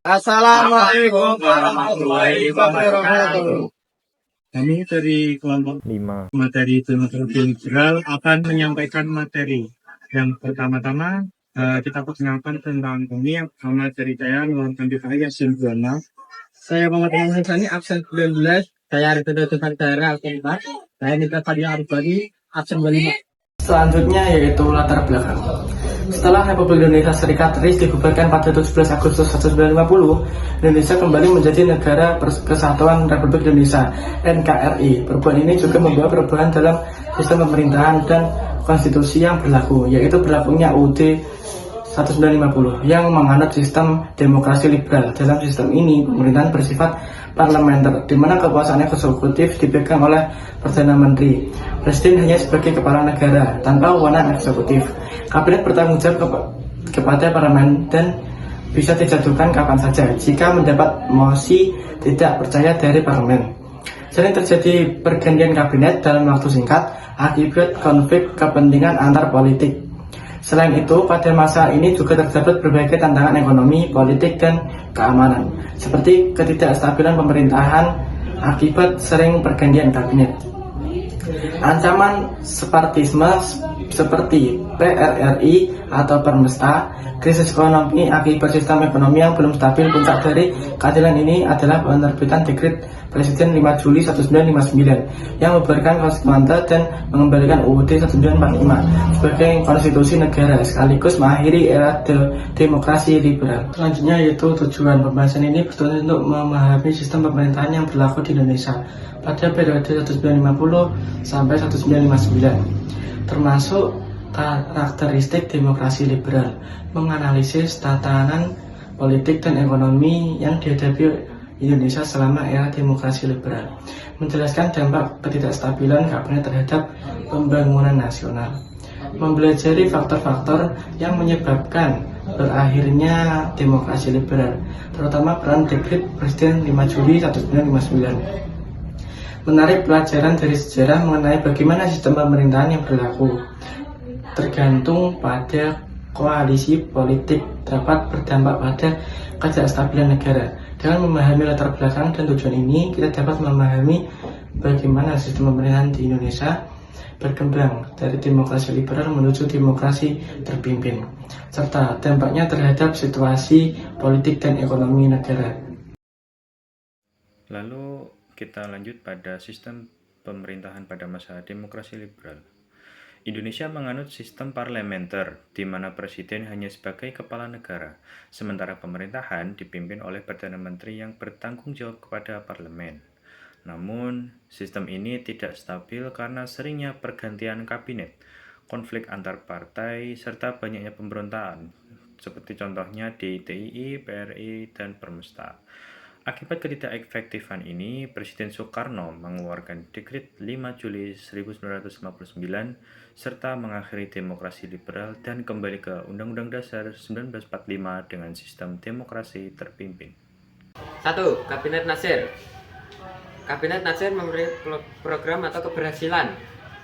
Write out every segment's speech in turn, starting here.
Assalamualaikum warahmatullahi wabarakatuh. Kami dari kelompok 5 materi demokrasi liberal akan menyampaikan materi. Yang pertama-tama kita perkenalkan tentang kami yang pertama dari saya Muhammad Difai Yasin Buana. Saya Muhammad Hansani absen 19. Saya Arifin Tuhan Daerah absen 4. Saya Nita Fadia Arbani absen 5. Selanjutnya yaitu latar belakang. Setelah Republik Indonesia Serikat RI dibubarkan pada 17 Agustus 1950, Indonesia kembali menjadi negara kesatuan Republik Indonesia (NKRI). Perubahan ini juga membawa perubahan dalam sistem pemerintahan dan konstitusi yang berlaku, yaitu berlakunya UUD 1950 yang menganut sistem demokrasi liberal. Dalam sistem ini, pemerintahan bersifat parlementer, di mana kekuasaan eksekutif dipegang oleh Perdana Menteri. Presiden hanya sebagai kepala negara, tanpa wewenang eksekutif. Kabinet bertanggung jawab kepada parlemen dan bisa dijatuhkan kapan saja jika mendapat mosi tidak percaya dari parlemen. Sering terjadi pergantian kabinet dalam waktu singkat akibat konflik kepentingan antar politik. Selain itu, pada masa ini juga terdapat berbagai tantangan ekonomi, politik, dan keamanan, seperti ketidakstabilan pemerintahan akibat sering pergantian kabinet. Ancaman separatisme seperti PRRI atau Permesta, krisis ekonomi akibat sistem ekonomi yang belum stabil. Puncak dari keadilan ini adalah penerbitan Dekret Presiden 5 Juli 1959 yang membubarkan Konstituante dan mengembalikan UUD 1945 sebagai konstitusi negara, sekaligus mengakhiri era demokrasi liberal. Selanjutnya yaitu tujuan pembahasan ini bertujuan untuk memahami sistem pemerintahan yang berlaku di Indonesia pada periode 1950 sampai 1959, termasuk karakteristik demokrasi liberal, menganalisis tatanan politik dan ekonomi yang dihadapi Indonesia selama era demokrasi liberal, menjelaskan dampak ketidakstabilan kabinet terhadap pembangunan nasional, mempelajari faktor-faktor yang menyebabkan berakhirnya demokrasi liberal, terutama peran Dekret Presiden 5 Juli 1959, menarik pelajaran dari sejarah mengenai bagaimana sistem pemerintahan yang berlaku tergantung pada koalisi politik dapat berdampak pada ketidakstabilan negara. Dengan memahami latar belakang dan tujuan ini, kita dapat memahami bagaimana sistem pemerintahan di Indonesia berkembang dari demokrasi liberal menuju demokrasi terpimpin, serta dampaknya terhadap situasi politik dan ekonomi negara. Lalu kita lanjut pada sistem pemerintahan pada masa demokrasi liberal. Indonesia menganut sistem parlementer, di mana presiden hanya sebagai kepala negara, sementara pemerintahan dipimpin oleh Perdana Menteri yang bertanggung jawab kepada parlemen. Namun, sistem ini tidak stabil karena seringnya pergantian kabinet, konflik antar partai, serta banyaknya pemberontakan, seperti contohnya di DII, PRI, dan Permesta. Akibat ketidakefektifan ini, Presiden Soekarno mengeluarkan Dekret 5 Juli 1959 serta mengakhiri demokrasi liberal dan kembali ke Undang-Undang Dasar 1945 dengan sistem demokrasi terpimpin. 1. Kabinet Natsir. Kabinet Natsir memberi program atau keberhasilan: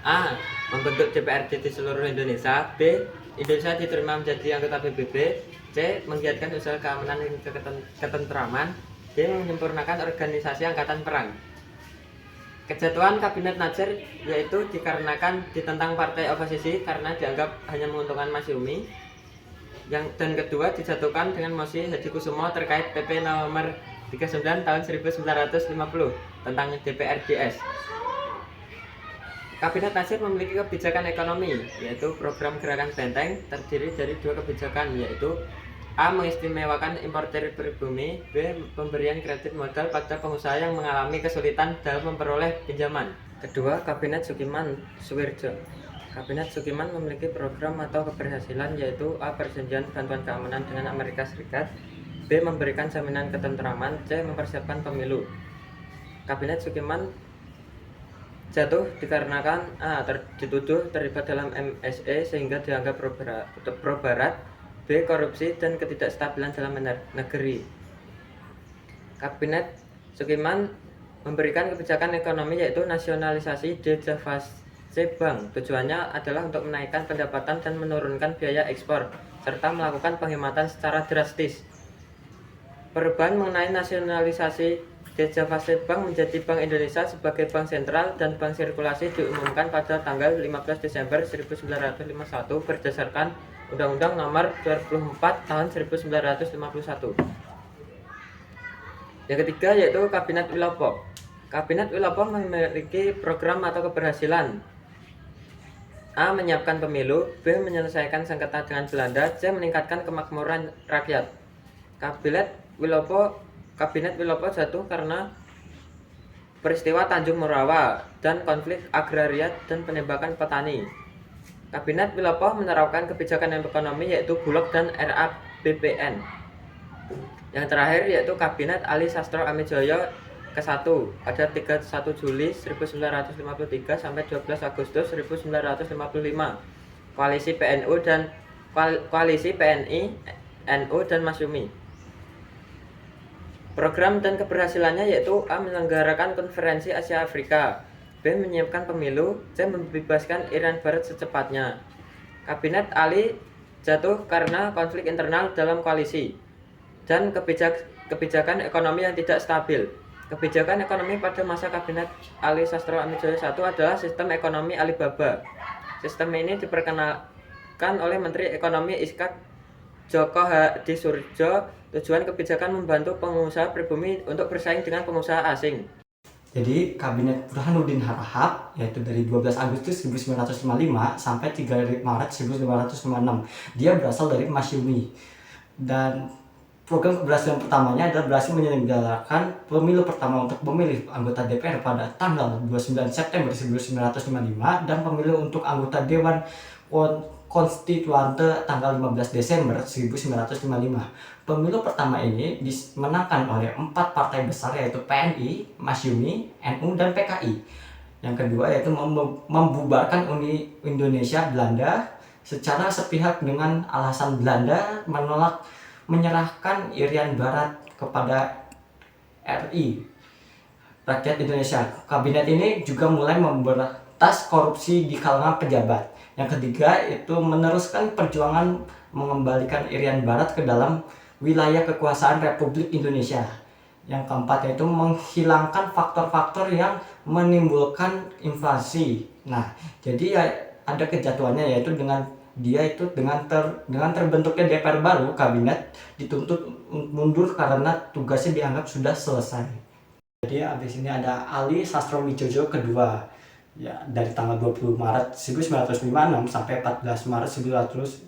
A. Membentuk DPRD di seluruh Indonesia. B. Indonesia diterima menjadi anggota PBB. C. Menggiatkan usaha keamanan dan ketentraman. D. Menyempurnakan organisasi angkatan perang. Kejatuhan Kabinet Natsir yaitu dikarenakan ditentang partai oposisi karena dianggap hanya menguntungkan Masyumi. Dan kedua, dijatuhkan dengan mosi Hadikusumo terkait PP nomor 39 tahun 1950 tentang DPRDS. Kabinet Natsir memiliki kebijakan ekonomi, yaitu program gerakan benteng, terdiri dari dua kebijakan, yaitu A. Mengistimewakan importer pribumi. B. Pemberian kredit modal pada pengusaha yang mengalami kesulitan dalam memperoleh pinjaman. Kedua, Kabinet Sukiman-Suwirjo. Kabinet Sukiman memiliki program atau keberhasilan, yaitu A. Perjanjian bantuan keamanan dengan Amerika Serikat. B. Memberikan jaminan ketentraman. C. Mempersiapkan pemilu. Kabinet Sukiman jatuh dikarenakan A. Dituduh terlibat dalam MSE sehingga dianggap pro-barat. B. Korupsi dan ketidakstabilan dalam negeri. Kabinet Sukiman memberikan kebijakan ekonomi, yaitu nasionalisasi Dejavase Bank. Tujuannya adalah untuk menaikkan pendapatan dan menurunkan biaya ekspor, serta melakukan penghematan secara drastis. Perubahan mengenai nasionalisasi Djajah Bank menjadi Bank Indonesia sebagai bank sentral dan bank sirkulasi diumumkan pada tanggal 15 Desember 1951 berdasarkan Undang-Undang Nomor 24 Tahun 1951. Yang ketiga yaitu Kabinet Wilopo. Kabinet Wilopo memiliki program atau keberhasilan: A. Menyiapkan pemilu, B. Menyelesaikan sengketa dengan Belanda, C. Meningkatkan kemakmuran rakyat. Kabinet Wilopo jatuh karena peristiwa Tanjung Morawa dan konflik agraria dan penembakan petani. Kabinet Wilopo menerapkan kebijakan ekonomi yaitu Bulog dan RABPN. Yang terakhir yaitu Kabinet Ali Sastro Amijoyo ke-1 pada 31 Juli 1953 sampai 12 Agustus 1955. Koalisi PNI, NU dan Masyumi. Program dan keberhasilannya yaitu A. Menyelenggarakan konferensi Asia Afrika, B. Menyiapkan pemilu, C. Membebaskan Irian Barat secepatnya. Kabinet Ali jatuh karena konflik internal dalam koalisi dan kebijakan ekonomi yang tidak stabil. Kebijakan ekonomi pada masa Kabinet Ali Sastro Amijoyo I adalah sistem ekonomi Alibaba. Sistem ini diperkenalkan oleh Menteri Ekonomi Iskak Joko Hadisurjo. Tujuan kebijakan membantu pengusaha pribumi untuk bersaing dengan pengusaha asing. Jadi Kabinet Burhanuddin Harahap yaitu dari 12 Agustus 1955 sampai 3 Maret 1956. Dia berasal dari Masyumi. Dan program keberhasilan pertamanya adalah berhasil menyelenggarakan pemilu pertama untuk memilih anggota DPR pada tanggal 29 September 1955 dan pemilu untuk anggota Dewan Konstituante tanggal 15 Desember 1955. Pemilu pertama ini dimenangkan oleh 4 partai besar yaitu PNI, Masyumi, NU, dan PKI. Yang kedua yaitu membubarkan Uni Indonesia Belanda secara sepihak dengan alasan Belanda menolak menyerahkan Irian Barat kepada RI, Rakyat Indonesia. Kabinet ini juga mulai memberantas korupsi di kalangan pejabat. Yang ketiga itu meneruskan perjuangan mengembalikan Irian Barat ke dalam wilayah kekuasaan Republik Indonesia. Yang keempat yaitu menghilangkan faktor-faktor yang menimbulkan inflasi. Nah, jadi ya ada kejatuhannya yaitu dengan terbentuknya DPR baru, kabinet dituntut mundur karena tugasnya dianggap sudah selesai. Jadi habis ini ada Ali Sastrowijoyo kedua. Ya, dari tanggal 20 Maret 1956 sampai 14 Maret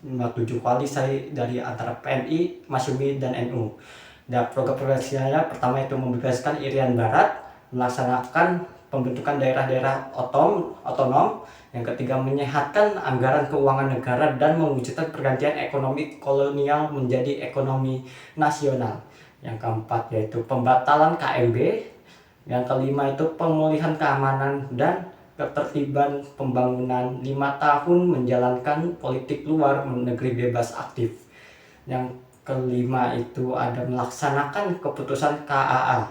1957 koalisi dari antara PNI, Masyumi, dan NU. Dan program progresinya pertama itu membebaskan Irian Barat, melaksanakan pembentukan daerah-daerah otonom. Yang ketiga menyehatkan anggaran keuangan negara dan mewujudkan pergantian ekonomi kolonial menjadi ekonomi nasional. Yang keempat yaitu pembatalan KMB. Yang kelima itu pemulihan keamanan dan ketertiban pembangunan, 5 tahun menjalankan politik luar negeri bebas aktif. Yang kelima itu ada melaksanakan keputusan KAA.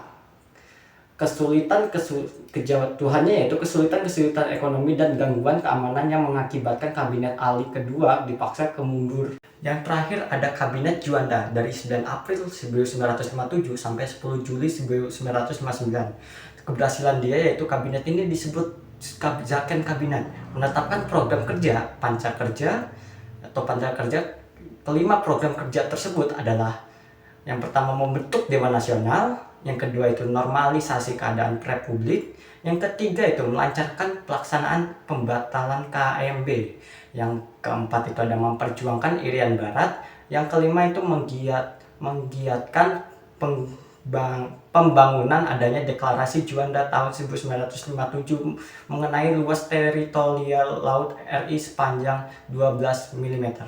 Kejatuhannya yaitu kesulitan ekonomi dan gangguan keamanan yang mengakibatkan kabinet Ali kedua dipaksa kemundur. Yang terakhir ada kabinet Juanda dari 9 April 1957 sampai 10 Juli 1959. Keberhasilan dia yaitu kabinet ini disebut kebijakan kabinet, menetapkan program kerja panca kerja. Kelima program kerja tersebut adalah yang pertama membentuk Dewan Nasional, yang kedua itu normalisasi keadaan republik, yang ketiga itu melancarkan pelaksanaan pembatalan KMB, yang keempat itu ada memperjuangkan Irian Barat, yang kelima itu menggiatkan pembangunan adanya deklarasi Juanda tahun 1957 mengenai luas teritorial laut RI sepanjang 12 mm.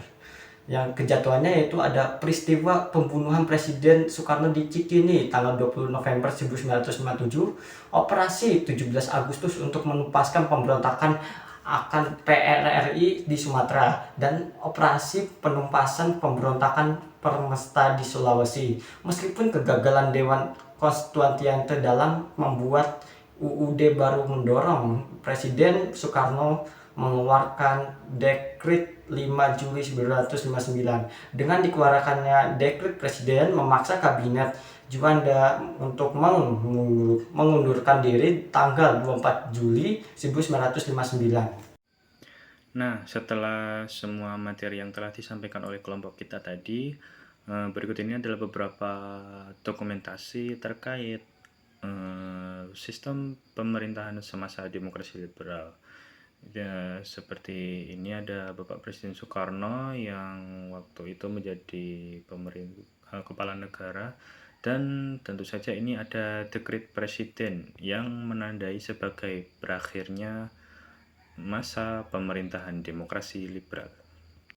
Yang kejatuhannya yaitu ada peristiwa pembunuhan Presiden Soekarno di Cikini tanggal 20 November 1957, operasi 17 Agustus untuk menupaskan pemberontakan akan PRRI di Sumatera, dan operasi penumpasan pemberontakan Permesta di Sulawesi. Meskipun kegagalan Dewan Konstituante dalam membuat UUD baru mendorong Presiden Soekarno mengeluarkan Dekret 5 Juli 1959. Dengan dikeluarkannya Dekret, Presiden memaksa Kabinet Juanda untuk mengundurkan diri tanggal 24 Juli 1959. Nah, setelah semua materi yang telah disampaikan oleh kelompok kita tadi, berikut ini adalah beberapa dokumentasi terkait sistem pemerintahan semasa demokrasi liberal. Ya, seperti ini ada Bapak Presiden Soekarno yang waktu itu menjadi kepala negara, dan tentu saja ini ada dekret presiden yang menandai sebagai berakhirnya masa pemerintahan demokrasi liberal.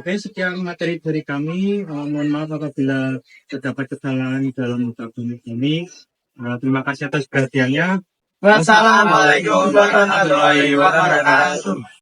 Oke, sekian materi dari kami. Mohon maaf apabila terdapat kesalahan dalam ucapan kami. Terima kasih atas perhatiannya. Wassalamualaikum warahmatullahi wabarakatuh.